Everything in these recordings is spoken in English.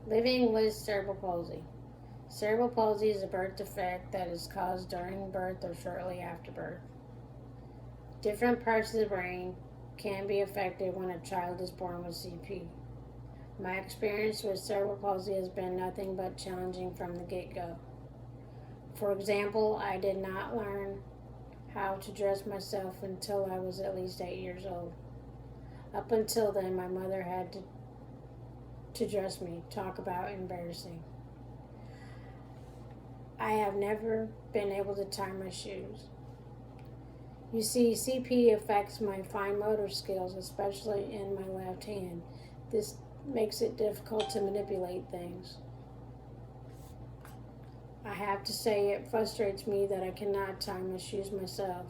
Living with cerebral palsy. Cerebral palsy is a birth defect that is caused during birth or shortly after birth. Different parts of the brain can be affected when a child is born with CP. My experience with cerebral palsy has been nothing but challenging from the get go. For example, I did not learn how to dress myself until I was at least 8 years old. Up until then, my mother had to dress me. Talk about embarrassing. I have never been able to tie my shoes. You see, CP affects my fine motor skills, especially in my left hand. This makes it difficult to manipulate things. I have to say it frustrates me that I cannot tie my shoes myself.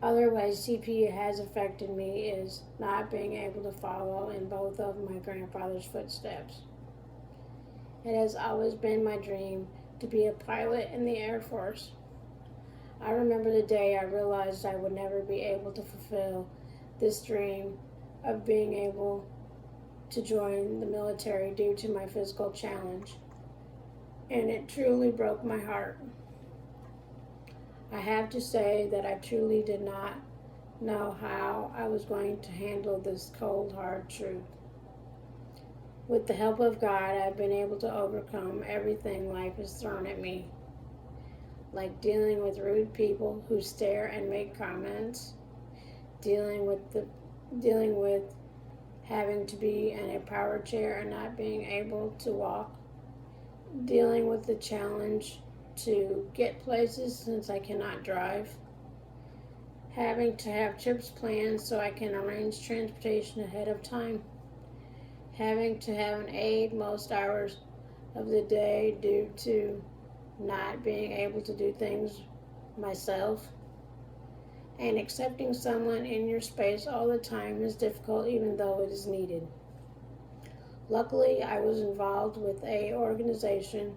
Other ways CP has affected me is not being able to follow in both of my grandfather's footsteps. It has always been my dream to be a pilot in the Air Force. I remember the day I realized I would never be able to fulfill this dream of being able to join the military due to my physical challenge, and it truly broke my heart. I have to say that I truly did not know how I was going to handle this cold, hard truth. With the help of God, I've been able to overcome everything life has thrown at me, like dealing with rude people who stare and make comments, dealing with having to be in a power chair and not being able to walk, dealing with the challenge to get places since I cannot drive, having to have trips planned so I can arrange transportation ahead of time, having to have an aide most hours of the day due to not being able to do things myself, and accepting someone in your space all the time is difficult even though it is needed. Luckily, I was involved with an organization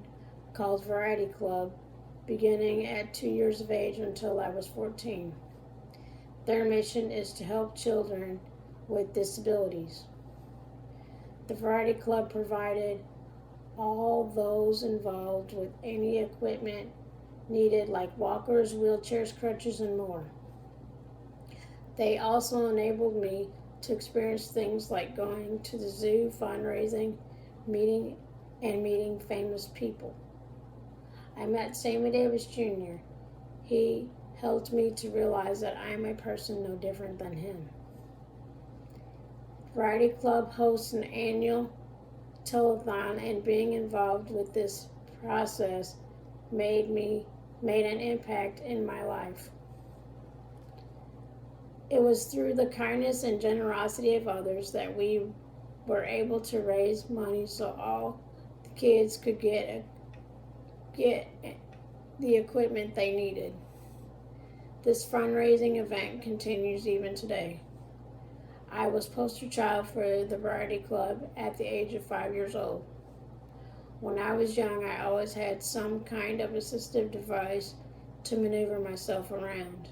called Variety Club beginning at 2 years of age until I was 14. Their mission is to help children with disabilities. The Variety Club provided all those involved with any equipment needed, like walkers, wheelchairs, crutches, and more. They also enabled me to experience things like going to the zoo, fundraising, meeting famous people. I met Sammy Davis Jr. He helped me to realize that I am a person no different than him. Variety Club hosts an annual telethon, and being involved with this process made an impact in my life. It was through the kindness and generosity of others that we were able to raise money so all the kids could get the equipment they needed. This fundraising event continues even today. I was poster child for the Variety Club at the age of 5 years old. When I was young, I always had some kind of assistive device to maneuver myself around.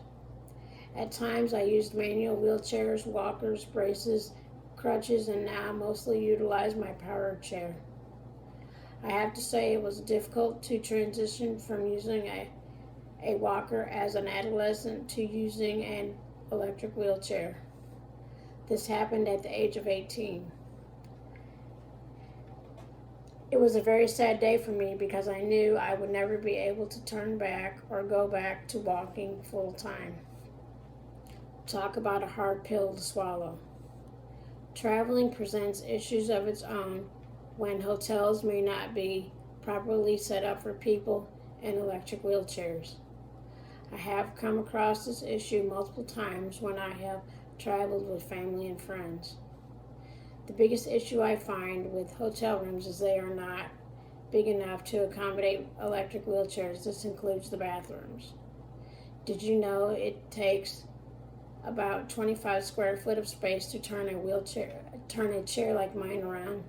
At times, I used manual wheelchairs, walkers, braces, crutches, and now mostly utilize my power chair. I have to say it was difficult to transition from using a walker as an adolescent to using an electric wheelchair. This happened at the age of 18. It was a very sad day for me because I knew I would never be able to turn back or go back to walking full time. Talk about a hard pill to swallow. Traveling presents issues of its own when hotels may not be properly set up for people in electric wheelchairs. I have come across this issue multiple times when I have traveled with family and friends. The biggest issue I find with hotel rooms is they are not big enough to accommodate electric wheelchairs. This includes the bathrooms. Did you know it takes about 25 square foot of space to turn a chair like mine around?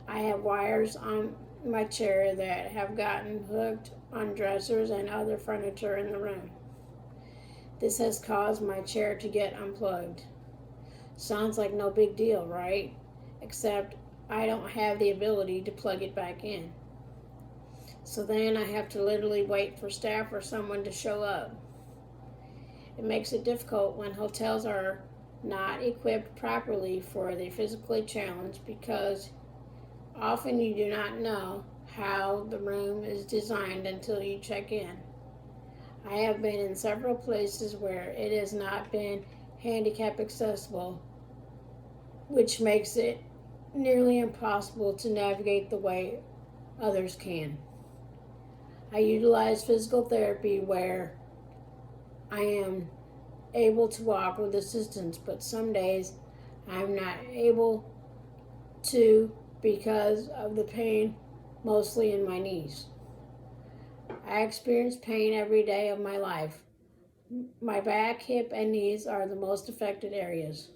I have wires on my chair that have gotten hooked on dressers and other furniture in the room. This has caused my chair to get unplugged. Sounds like no big deal, right? Except I don't have the ability to plug it back in. So then I have to literally wait for staff or someone to show up. It makes it difficult when hotels are not equipped properly for the physically challenged because often you do not know how the room is designed until you check in. I have been in several places where it has not been handicap accessible, which makes it nearly impossible to navigate the way others can. I utilize physical therapy where I am able to walk with assistance, but some days I'm not able to because of the pain, mostly in my knees. I experience pain every day of my life. My back, hip, and knees are the most affected areas.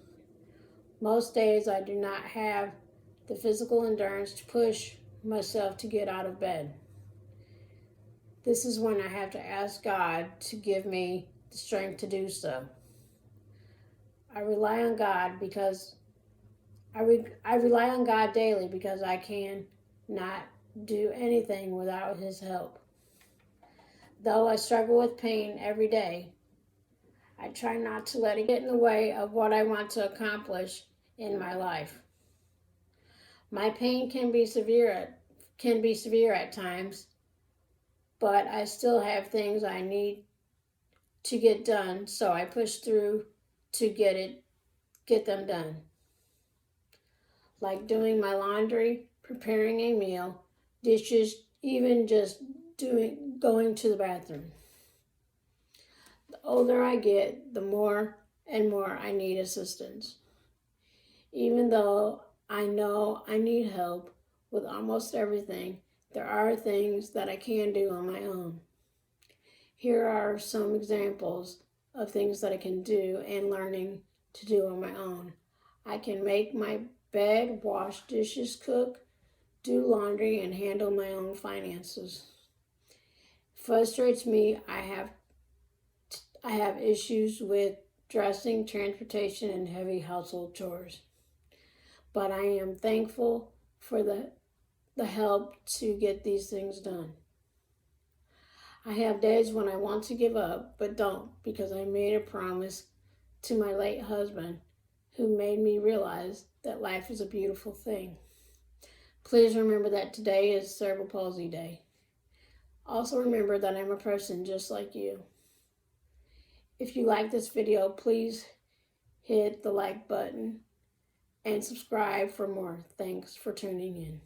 Most days I do not have the physical endurance to push myself to get out of bed. This is when I have to ask God to give me the strength to do so. I rely on God because I rely on God daily because I can not do anything without His help. Though I struggle with pain every day, I try not to let it get in the way of what I want to accomplish in my life. My pain can be severe at times, but I still have things I need to get done, so I push through to get them done. Like doing my laundry, preparing a meal, dishes, even just going to the bathroom. The older I get, the more and more I need assistance. Even though I know I need help with almost everything, there are things that I can do on my own. Here are some examples of things that I can do and learning to do on my own. I can make my bed, wash dishes, cook, do laundry, and handle my own finances. Frustrates me. I have issues with dressing, transportation, and heavy household chores. But I am thankful for the help to get these things done. I have days when I want to give up, but don't, because I made a promise to my late husband, who made me realize that life is a beautiful thing. Please remember that today is Cerebral Palsy Day. Also remember that I'm a person just like you. If you like this video, please hit the like button and subscribe for more. Thanks for tuning in.